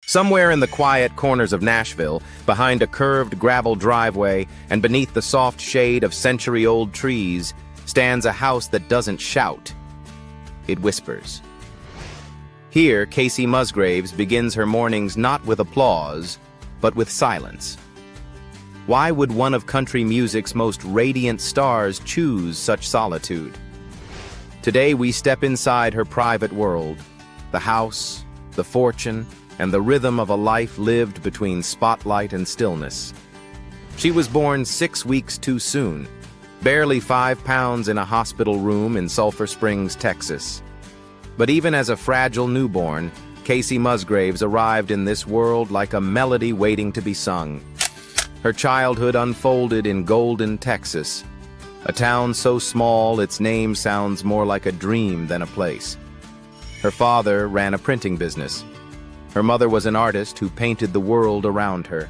Somewhere in the quiet corners of Nashville, behind a curved gravel driveway and beneath the soft shade of century-old trees, stands a house that doesn't shout. It whispers. Here, Kacey Musgraves begins her mornings not with applause, but with silence. Why would one of country music's most radiant stars choose such solitude? Today we step inside her private world, the house, the fortune, and the rhythm of a life lived between spotlight and stillness. She was born 6 weeks too soon, barely 5 pounds in a hospital room in Sulphur Springs, Texas. But even as a fragile newborn, Kacey Musgraves arrived in this world like a melody waiting to be sung. Her childhood unfolded in Golden, Texas, a town so small its name sounds more like a dream than a place. Her father ran a printing business. Her mother was an artist who painted the world around her.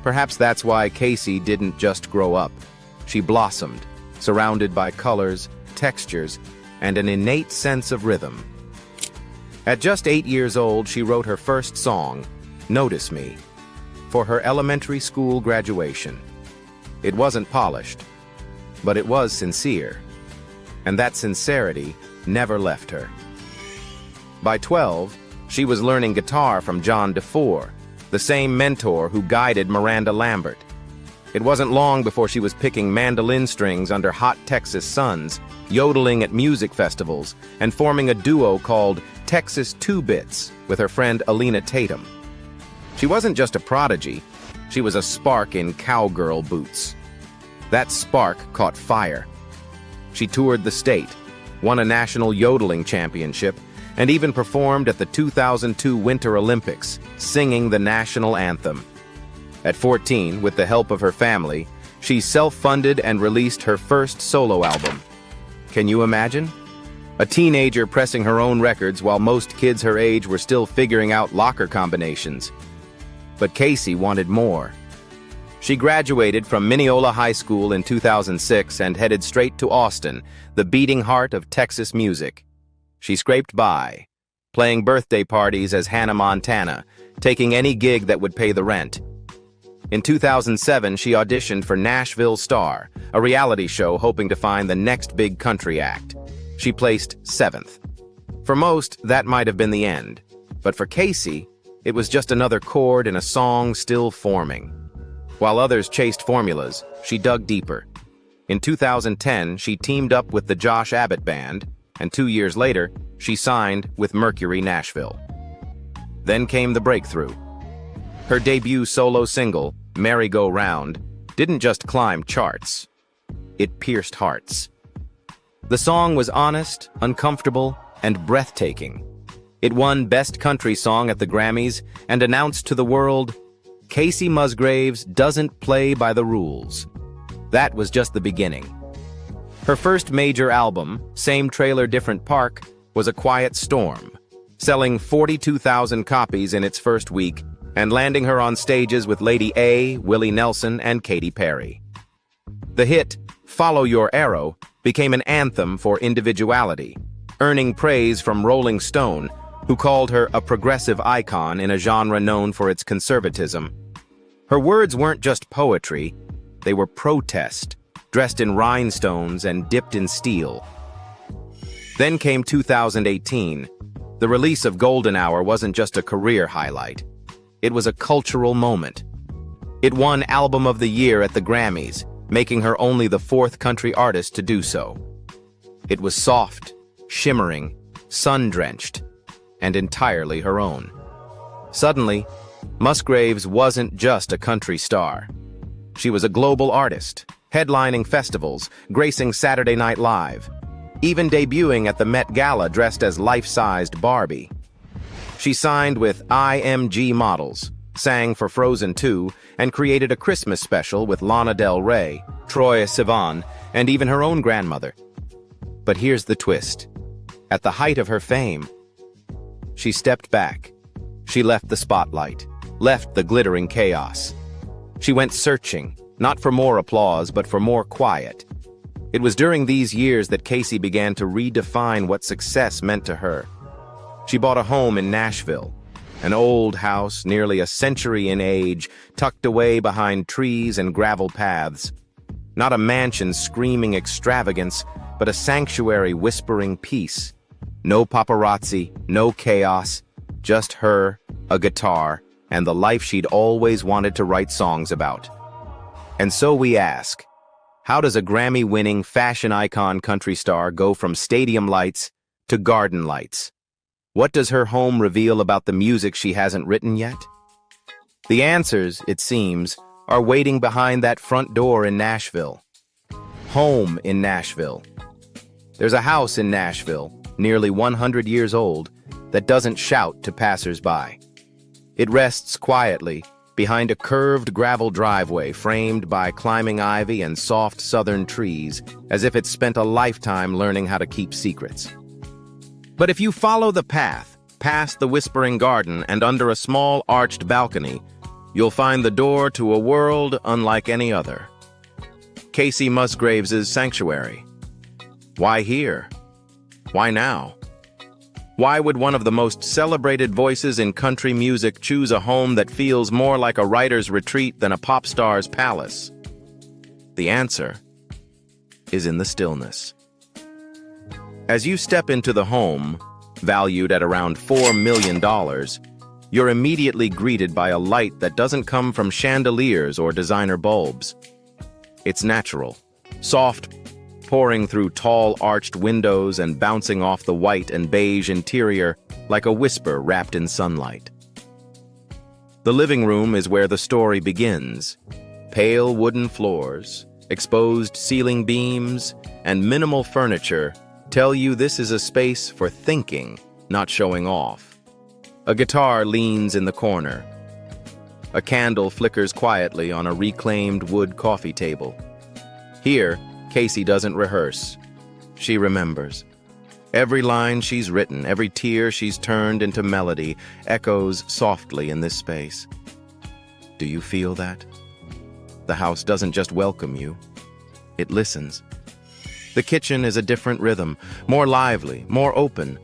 Perhaps that's why Kacey didn't just grow up. She blossomed, surrounded by colors, textures, and an innate sense of rhythm. At just 8 years old, she wrote her first song, "Notice Me," for her elementary school graduation. It wasn't polished, but it was sincere, and that sincerity never left her. By 12, she was learning guitar from John DeFore, the same mentor who guided Miranda Lambert. It wasn't long before she was picking mandolin strings under hot Texas suns, yodeling at music festivals, and forming a duo called Texas Two Bits with her friend Alina Tatum. She wasn't just a prodigy, she was a spark in cowgirl boots. That spark caught fire. She toured the state, won a national yodeling championship, and even performed at the 2002 Winter Olympics, singing the national anthem. At 14, with the help of her family, she self-funded and released her first solo album. Can you imagine? A teenager pressing her own records while most kids her age were still figuring out locker combinations. But Kacey wanted more. She graduated from Mineola High School in 2006 and headed straight to Austin, the beating heart of Texas music. She scraped by, playing birthday parties as Hannah Montana, taking any gig that would pay the rent. In 2007, she auditioned for Nashville Star, a reality show hoping to find the next big country act. She placed 7th. For most, that might have been the end. But for Kacey, it was just another chord in a song still forming. While others chased formulas, she dug deeper. In 2010, she teamed up with the Josh Abbott Band, and 2 years later, she signed with Mercury Nashville. Then came the breakthrough. Her debut solo single, "Merry Go Round," didn't just climb charts. It pierced hearts. The song was honest, uncomfortable, and breathtaking. It won Best Country Song at the Grammys and announced to the world, Kacey Musgraves doesn't play by the rules. That was just the beginning. Her first major album, Same Trailer, Different Park, was a quiet storm, selling 42,000 copies in its first week and landing her on stages with Lady A, Willie Nelson, and Katy Perry. The hit, Follow Your Arrow, became an anthem for individuality, earning praise from Rolling Stone, who called her a progressive icon in a genre known for its conservatism. Her words weren't just poetry, they were protest, dressed in rhinestones and dipped in steel. Then came 2018. The release of Golden Hour wasn't just a career highlight. It was a cultural moment. It won Album of the Year at the Grammys, making her only the 4th country artist to do so. It was soft, shimmering, sun-drenched, and entirely her own. Suddenly, Musgraves wasn't just a country star. She was a global artist, headlining festivals, gracing Saturday Night Live, even debuting at the Met Gala dressed as life-sized Barbie. She signed with IMG Models, sang for Frozen 2, and created a Christmas special with Lana Del Rey, Troye Sivan, and even her own grandmother. But here's the twist. At the height of her fame, she stepped back. She left the spotlight, left the glittering chaos. She went searching, not for more applause, but for more quiet. It was during these years that Kacey began to redefine what success meant to her. She bought a home in Nashville, An old house, nearly a century in age, tucked away behind trees and gravel paths. Not a mansion screaming extravagance, but a sanctuary whispering peace. No paparazzi, no chaos, just her, a guitar, and the life she'd always wanted to write songs about. And so we ask, how does a Grammy-winning fashion icon country star go from stadium lights to garden lights? What does her home reveal about the music she hasn't written yet? The answers, it seems, are waiting behind that front door in Nashville. Home in Nashville. There's a house in Nashville, nearly 100 years old, that doesn't shout to passers-by. It rests quietly behind a curved gravel driveway framed by climbing ivy and soft southern trees, as if it spent a lifetime learning how to keep secrets. But if you follow the path, past the whispering garden and under a small arched balcony, you'll find the door to a world unlike any other. Kacey Musgraves' sanctuary. Why here? Why now? Why would one of the most celebrated voices in country music choose a home that feels more like a writer's retreat than a pop star's palace? The answer is in the stillness. As you step into the home, valued at around $4 million, you're immediately greeted by a light that doesn't come from chandeliers or designer bulbs. It's natural, soft, pouring through tall arched windows and bouncing off the white and beige interior like a whisper wrapped in sunlight. The living room is where the story begins. Pale wooden floors, exposed ceiling beams, and minimal furniture tell you this is a space for thinking, not showing off. A guitar leans in the corner. A candle flickers quietly on a reclaimed wood coffee table. Here, Kacey doesn't rehearse. She remembers. Every line she's written, every tear she's turned into melody, echoes softly in this space. Do you feel that? The house doesn't just welcome you, it listens. The kitchen is a different rhythm, more lively, more open,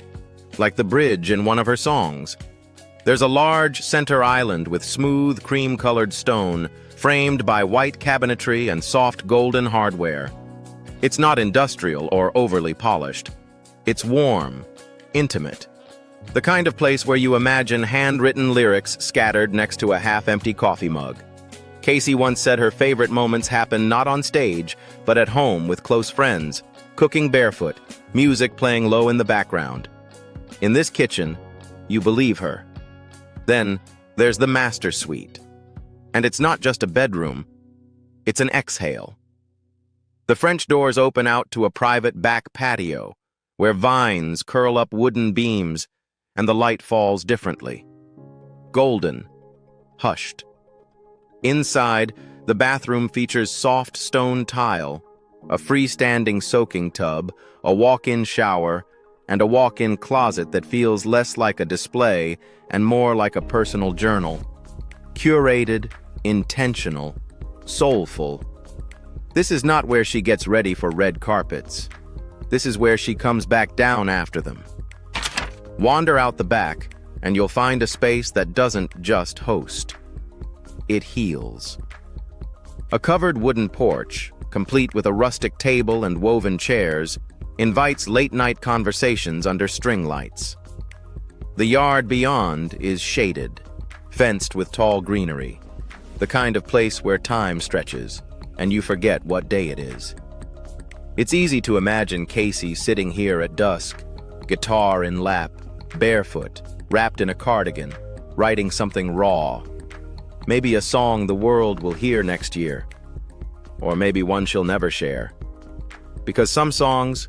like the bridge in one of her songs. There's a large center island with smooth, cream-colored stone, framed by white cabinetry and soft golden hardware. It's not industrial or overly polished. It's warm, intimate, the kind of place where you imagine handwritten lyrics scattered next to a half-empty coffee mug. Kacey once said her favorite moments happen not on stage, but at home with close friends, cooking barefoot, music playing low in the background. In this kitchen, you believe her. Then, there's the master suite. And it's not just a bedroom, it's an exhale. The French doors open out to a private back patio, where vines curl up wooden beams, and the light falls differently. Golden, hushed. Inside, the bathroom features soft stone tile, a freestanding soaking tub, a walk-in shower, and a walk-in closet that feels less like a display and more like a personal journal. Curated, intentional, soulful. This is not where she gets ready for red carpets. This is where she comes back down after them. Wander out the back, and you'll find a space that doesn't just host. It heals. A covered wooden porch, complete with a rustic table and woven chairs, invites late-night conversations under string lights. The yard beyond is shaded, fenced with tall greenery, the kind of place where time stretches, and you forget what day it is. It's easy to imagine Kacey sitting here at dusk, guitar in lap, barefoot, wrapped in a cardigan, writing something raw. Maybe a song the world will hear next year. Or maybe one she'll never share. Because some songs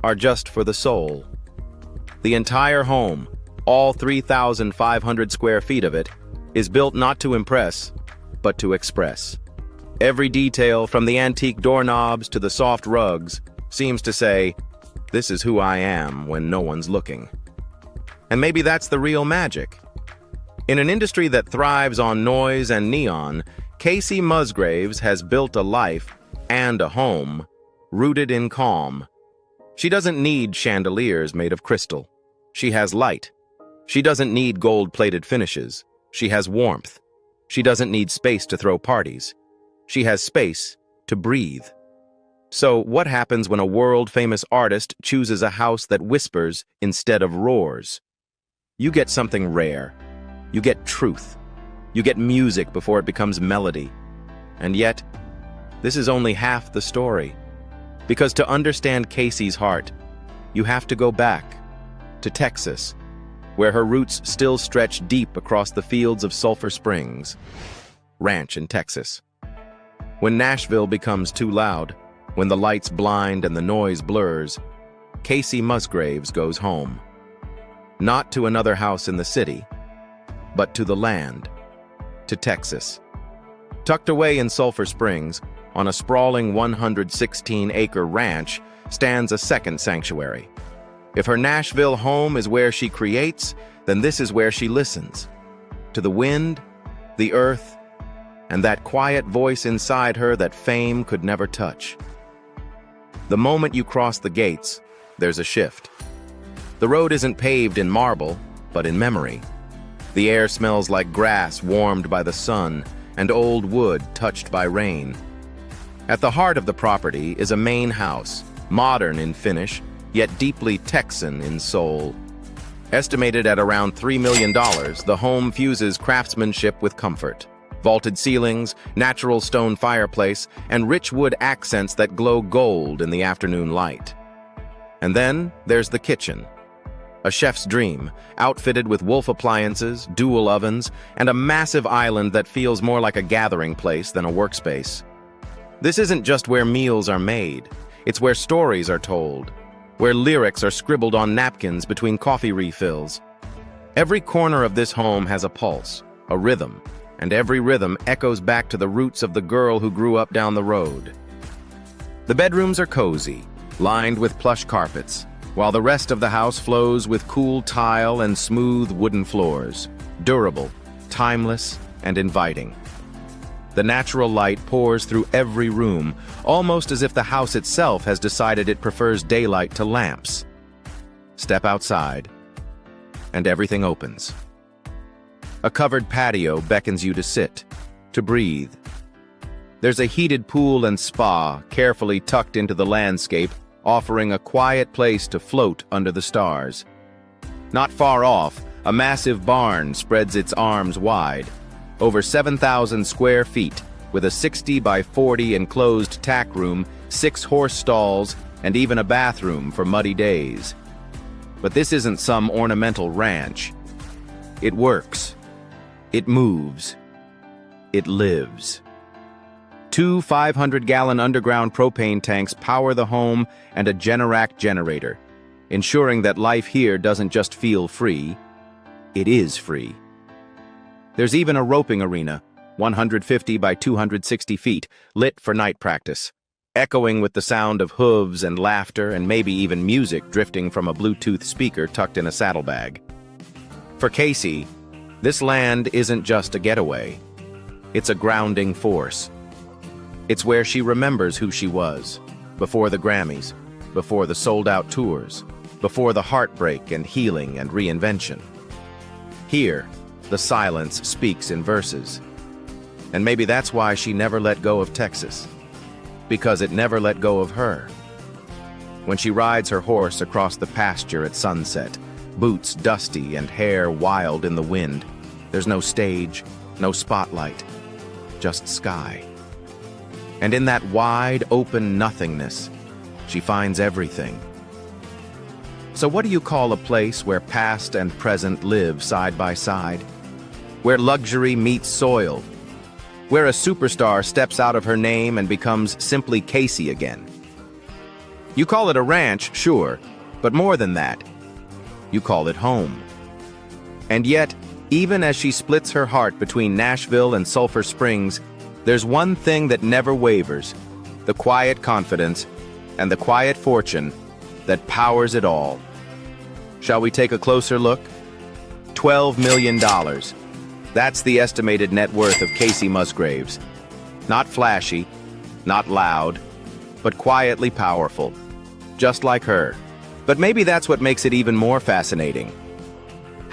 are just for the soul. The entire home, all 3,500 square feet of it, is built not to impress, but to express. Every detail, from the antique doorknobs to the soft rugs, seems to say, "This is who I am when no one's looking." And maybe that's the real magic. In an industry that thrives on noise and neon, Kacey Musgraves has built a life and a home rooted in calm. She doesn't need chandeliers made of crystal. She has light, She doesn't need gold-plated finishes. She has warmth. She doesn't need space to throw parties. She has space to breathe. So what happens when a world-famous artist chooses a house that whispers instead of roars? You get something rare. You get truth. You get music before it becomes melody. And yet, this is only half the story. Because to understand Kacey's heart, you have to go back to Texas, where her roots still stretch deep across the fields of Sulphur Springs Ranch in Texas. When Nashville becomes too loud, when the lights blind and the noise blurs, Kacey Musgraves goes home. Not to another house in the city, but to the land, to Texas. Tucked away in Sulphur Springs, on a sprawling 116-acre ranch, stands a second sanctuary. If her Nashville home is where she creates, then this is where she listens. To the wind, the earth, and that quiet voice inside her that fame could never touch. The moment you cross the gates, there's a shift. The road isn't paved in marble, but in memory. The air smells like grass warmed by the sun and old wood touched by rain. At the heart of the property is a main house, modern in finish, yet deeply Texan in soul. Estimated at around $3 million, the home fuses craftsmanship with comfort. Vaulted ceilings, natural stone fireplace, and rich wood accents that glow gold in the afternoon light. And then there's the kitchen. A chef's dream, outfitted with Wolf appliances, dual ovens, and a massive island that feels more like a gathering place than a workspace. This isn't just where meals are made. It's where stories are told, where lyrics are scribbled on napkins between coffee refills. Every corner of this home has a pulse, a rhythm, and every rhythm echoes back to the roots of the girl who grew up down the road. The bedrooms are cozy, lined with plush carpets, while the rest of the house flows with cool tile and smooth wooden floors, durable, timeless, and inviting. The natural light pours through every room, almost as if the house itself has decided it prefers daylight to lamps. Step outside, and everything opens. A covered patio beckons you to sit, to breathe. There's a heated pool and spa carefully tucked into the landscape, offering a quiet place to float under the stars. Not far off, a massive barn spreads its arms wide, over 7,000 square feet, with a 60 by 40 enclosed tack room, 6 horse stalls, and even a bathroom for muddy days. But this isn't some ornamental ranch. It works. It moves. It lives. 2 500-gallon underground propane tanks power the home and a Generac generator, ensuring that life here doesn't just feel free, it is free. There's even a roping arena, 150 by 260 feet, lit for night practice, echoing with the sound of hooves and laughter and maybe even music drifting from a Bluetooth speaker tucked in a saddlebag. For Kacey, this land isn't just a getaway. It's a grounding force. It's where she remembers who she was, before the Grammys, before the sold-out tours, before the heartbreak and healing and reinvention. Here, the silence speaks in verses. And maybe that's why she never let go of Texas, because it never let go of her. When she rides her horse across the pasture at sunset, boots dusty and hair wild in the wind, there's no stage, no spotlight, just sky. And in that wide open nothingness, she finds everything. So what do you call a place where past and present live side by side? Where luxury meets soil? Where a superstar steps out of her name and becomes simply Kacey again? You call it a ranch, sure, but more than that. You call it home. And yet, even as she splits her heart between Nashville and Sulphur Springs, there's one thing that never wavers, the quiet confidence and the quiet fortune that powers it all. Shall we take a closer look? $12 million. That's the estimated net worth of Kacey Musgraves. Not flashy, not loud, but quietly powerful. Just like her. But maybe that's what makes it even more fascinating.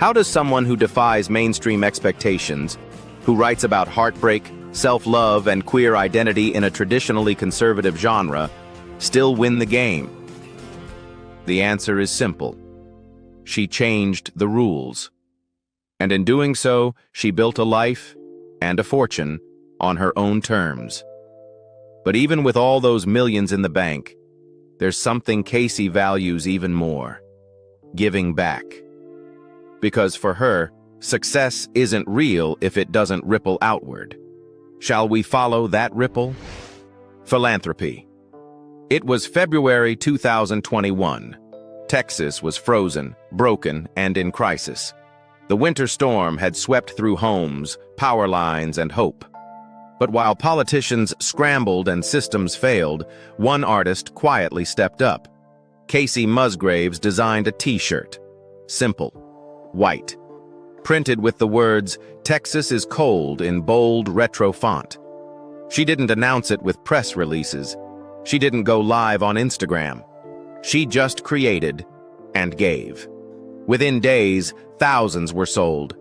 How does someone who defies mainstream expectations, who writes about heartbreak, self-love, and queer identity in a traditionally conservative genre, still win the game? The answer is simple. She changed the rules. And in doing so, she built a life and a fortune on her own terms. But even with all those millions in the bank, there's something Kacey values even more: giving back. Because for her, success isn't real if it doesn't ripple outward. Shall we follow that ripple? Philanthropy. It was February 2021. Texas was frozen, broken, and in crisis. The winter storm had swept through homes, power lines, and hope. But while politicians scrambled and systems failed, one artist quietly stepped up. Kacey Musgraves designed a t-shirt. Simple, white, printed with the words, "Texas is cold," in bold retro font. She didn't announce it with press releases. She didn't go live on Instagram. She just created and gave. Within days, thousands were sold.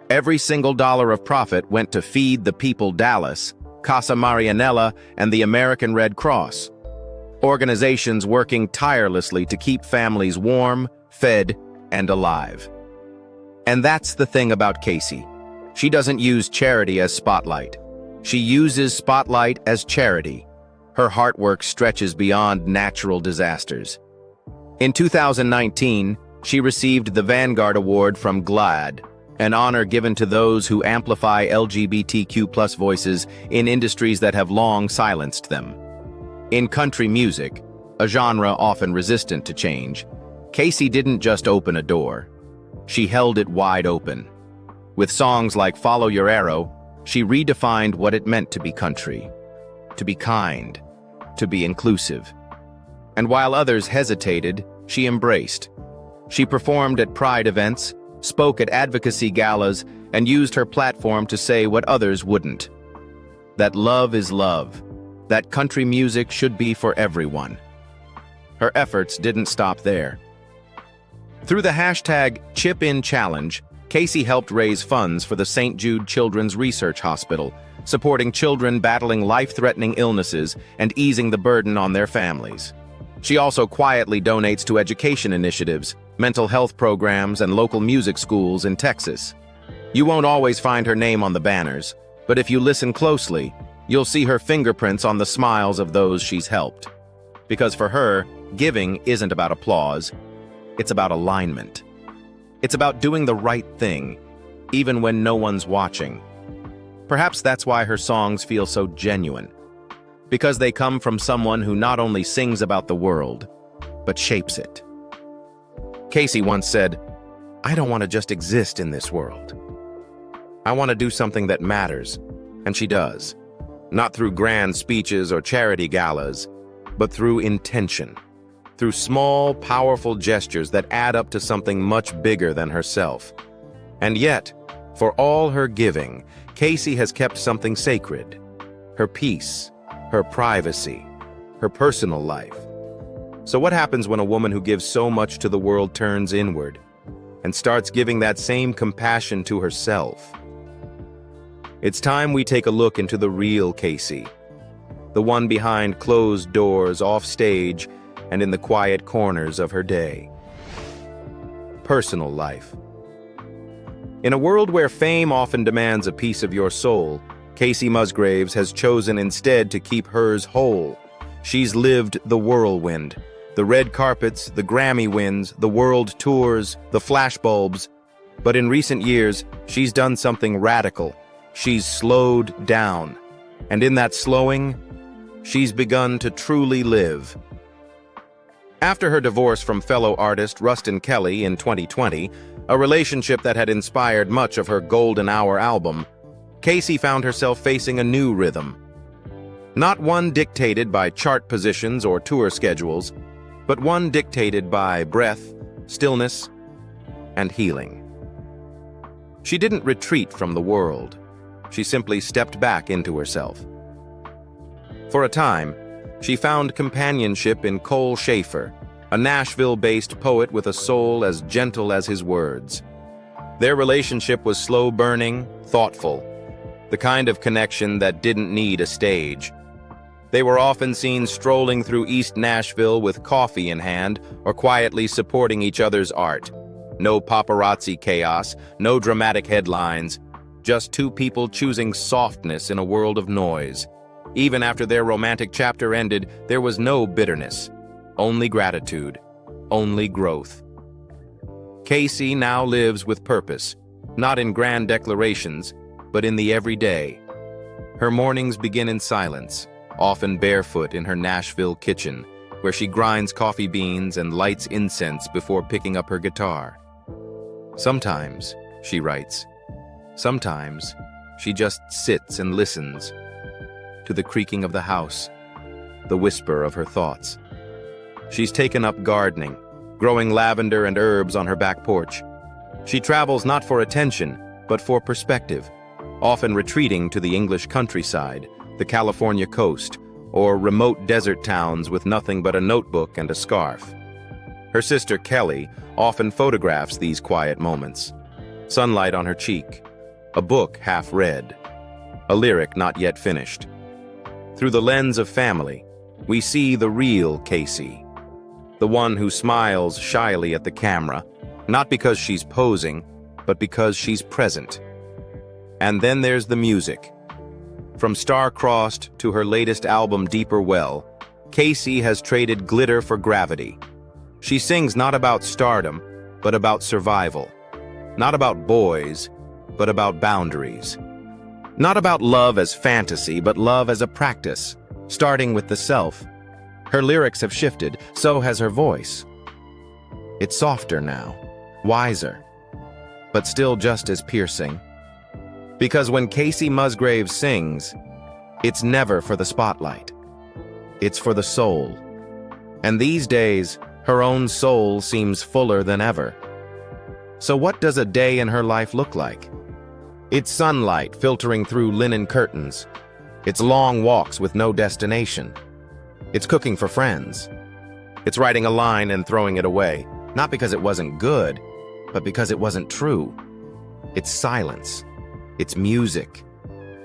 Every single dollar of profit went to Feed the People Dallas, Casa Marianella, and the American Red Cross. Organizations working tirelessly to keep families warm, fed, and alive. And that's the thing about Kacey. She doesn't use charity as spotlight. She uses spotlight as charity. Her heart work stretches beyond natural disasters. In 2019, she received the Vanguard Award from GLAAD, an honor given to those who amplify LGBTQ+ voices in industries that have long silenced them. In country music, a genre often resistant to change, Kacey didn't just open a door. She held it wide open. With songs like Follow Your Arrow, she redefined what it meant to be country, to be kind, to be inclusive. And while others hesitated, she embraced. She performed at pride events, spoke at advocacy galas, and used her platform to say what others wouldn't. That love is love. That country music should be for everyone. Her efforts didn't stop there. Through the hashtag #ChipInChallenge, Kacey helped raise funds for the St. Jude Children's Research Hospital, supporting children battling life-threatening illnesses and easing the burden on their families. She also quietly donates to education initiatives, mental health programs, and local music schools in Texas. You won't always find her name on the banners, but if you listen closely, you'll see her fingerprints on the smiles of those she's helped. Because for her, giving isn't about applause, it's about alignment. It's about doing the right thing, even when no one's watching. Perhaps that's why her songs feel so genuine, because they come from someone who not only sings about the world, but shapes it. Kacey once said, "I don't want to just exist in this world. I want to do something that matters," and she does. Not through grand speeches or charity galas, but through intention, through small, powerful gestures that add up to something much bigger than herself. And yet, for all her giving, Kacey has kept something sacred: her peace, her privacy, her personal life. So what happens when a woman who gives so much to the world turns inward and starts giving that same compassion to herself? It's time we take a look into the real Kacey, the one behind closed doors, off stage, and in the quiet corners of her day. Personal life. In a world where fame often demands a piece of your soul, Kacey Musgraves has chosen instead to keep hers whole. She's lived the whirlwind, the red carpets, the Grammy wins, the world tours, the flashbulbs. But in recent years, she's done something radical. She's slowed down. And in that slowing, she's begun to truly live. After her divorce from fellow artist Rustin Kelly in 2020, a relationship that had inspired much of her Golden Hour album, Kacey found herself facing a new rhythm. Not one dictated by chart positions or tour schedules, but one dictated by breath, stillness, and healing. She didn't retreat from the world. She simply stepped back into herself. For a time, she found companionship in Cole Schaefer, a Nashville-based poet with a soul as gentle as his words. Their relationship was slow-burning, thoughtful, the kind of connection that didn't need a stage. They were often seen strolling through East Nashville with coffee in hand or quietly supporting each other's art. No paparazzi chaos, no dramatic headlines, just two people choosing softness in a world of noise. Even after their romantic chapter ended, there was no bitterness, only gratitude, only growth. Kacey now lives with purpose, not in grand declarations, but in the everyday. Her mornings begin in silence, often barefoot in her Nashville kitchen, where she grinds coffee beans and lights incense before picking up her guitar. Sometimes, she writes, sometimes she just sits and listens to the creaking of the house, the whisper of her thoughts. She's taken up gardening, growing lavender and herbs on her back porch. She travels not for attention, but for perspective, often retreating to the English countryside, the California coast, or remote desert towns with nothing but a notebook and a scarf. Her sister Kelly often photographs these quiet moments. Sunlight on her cheek, a book half read, a lyric not yet finished. Through the lens of family, we see the real Kacey, the one who smiles shyly at the camera, not because she's posing, but because she's present. And then there's the music. From Star-Crossed to her latest album Deeper Well, Kacey has traded glitter for gravity. She sings not about stardom, but about survival. Not about boys, but about boundaries. Not about love as fantasy, but love as a practice, starting with the self. Her lyrics have shifted, so has her voice. It's softer now, wiser, but still just as piercing. Because when Kacey Musgraves sings, it's never for the spotlight. It's for the soul. And these days, her own soul seems fuller than ever. So what does a day in her life look like? It's sunlight filtering through linen curtains. It's long walks with no destination. It's cooking for friends. It's writing a line and throwing it away, not because it wasn't good, but because it wasn't true. It's silence. It's music.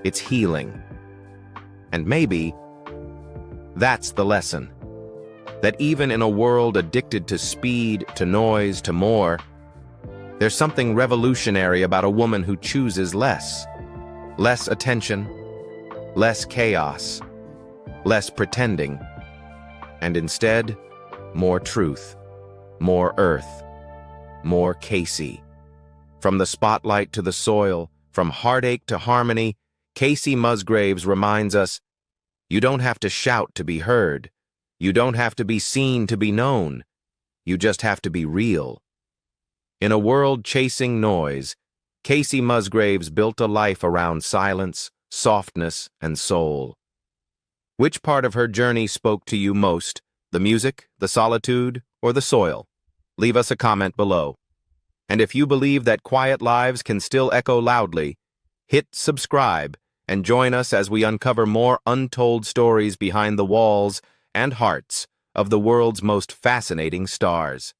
It's healing. And maybe that's the lesson. That even in a world addicted to speed, to noise, to more, there's something revolutionary about a woman who chooses less. Less attention, less chaos, less pretending, and instead, more truth, more earth, more Kacey. From the spotlight to the soil, from heartache to harmony, Kacey Musgraves reminds us, you don't have to shout to be heard. You don't have to be seen to be known. You just have to be real. In a world chasing noise, Kacey Musgraves built a life around silence, softness, and soul. Which part of her journey spoke to you most? The music, the solitude, or the soil? Leave us a comment below. And if you believe that quiet lives can still echo loudly, hit subscribe and join us as we uncover more untold stories behind the walls and hearts of the world's most fascinating stars.